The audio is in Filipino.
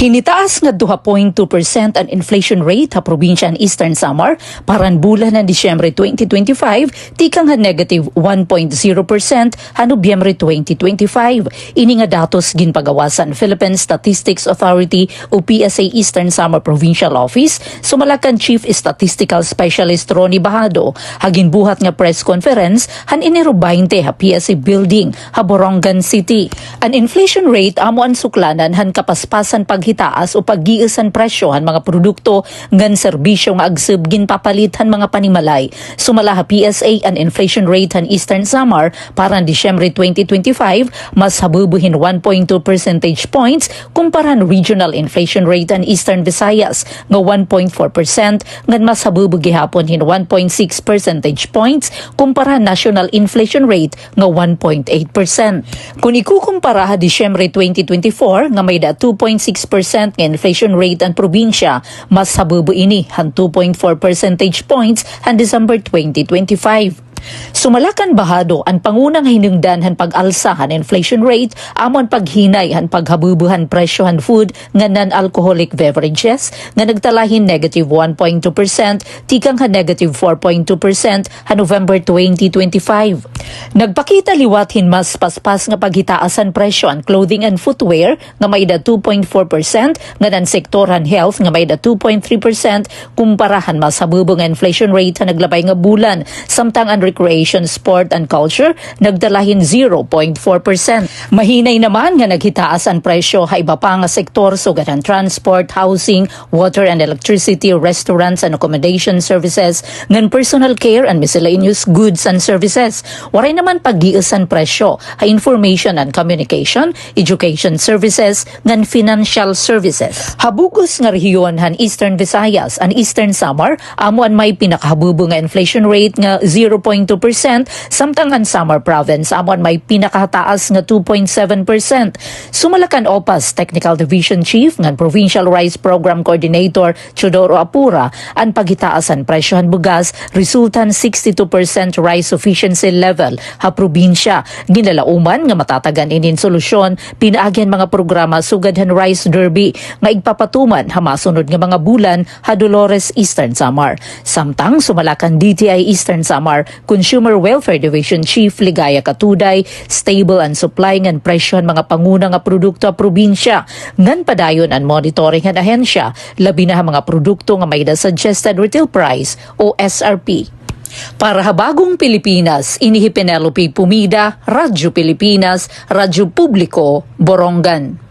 Hinitaas nga 2.2% ang inflation rate ha probinsya ng Eastern Samar paran bulan ng Desyembre 2025 tikang ha negative 1.0% ha Nobyembre 2025. Ini nga datos ginpagawasan Philippine Statistics Authority o PSA Eastern Samar Provincial Office sumalakan Chief Statistical Specialist Ronnie Bahado hagin buhat nga press conference han Enero 20 ha PSA Building ha Borongan City. An inflation rate amo ang suklanan han kapaspasan paghitaas o paggiisan presyo han mga produkto ngan serbisyo nga agsib ginpapalit han mga panimalay. Sumala ha PSA an inflation rate han Eastern Samar para Disyembre 2025 mas habubuhin 1.2 percentage points kumparan regional inflation rate han Eastern Visayas nga 1.4% ngan mas habubugi hapon hin 1.6 percentage points kumpara national inflation rate nga 1.8%. Kung ikukumpara ha Disyembre 2024 nga may da 2.6% nga inflation rate ang probinsya, mas habubu ini han 2.4 percentage points han December 2025. Sumalakan Bahado ang pangunang hinungdan han pag-alsa han inflation rate amon paghinay han paghabubuhan presyo han food nga non-alcoholic beverages nga nagtalahin negative 1.2% tikang han negative 4.2% han November 2025. Nagpakita liwat hin mas paspas nga paghitaasan presyo an clothing and footwear nga may da 2.4% nga nan sektor han health nga may da 2.3% kumparahan mas habubu nga inflation rate han naglabay nga bulan samtang ang recreation, sport and culture nagdalahin 0.4%. Mahinay naman nga naghitaas ang presyo ha iba pa nga sektor sugad ang transport, housing, water and electricity, restaurants and accommodation services, ngan personal care and miscellaneous goods and services. Waray naman paggiisan presyo ha information and communication, education services, ngan financial services. Habugos nga rehiyon han Eastern Visayas and Eastern Samar amo an may pinakahabubo nga inflation rate nga 0.2%, samtang ang Samar Province amon may pinakataas nga 2.7%. Sumalakan OPAS Technical Division Chief ngan Provincial Rice Program Coordinator Chodoro Apura ang paghitaasan presyohan bugas resultan 62% rice sufficiency level ha probinsya. Ginalauman nga matatagan inin solusyon pinaagyan mga programa sugadhan rice derby nga igpapatuman ha masunod nga mga bulan ha Dolores Eastern Samar. Samtang sumalakan DTI Eastern Samar Consumer Welfare Division Chief Ligaya Katuday, stable and supply ngan presyohan mga panguna nga produkto a probinsya. Ngan padayon ang monitoring ang ahensya, labi na mga produkto nga may da suggested retail price o SRP. Para habagong Pilipinas, inihi Penelope Pumida, Radyo Pilipinas, Radyo Publiko, Borongan.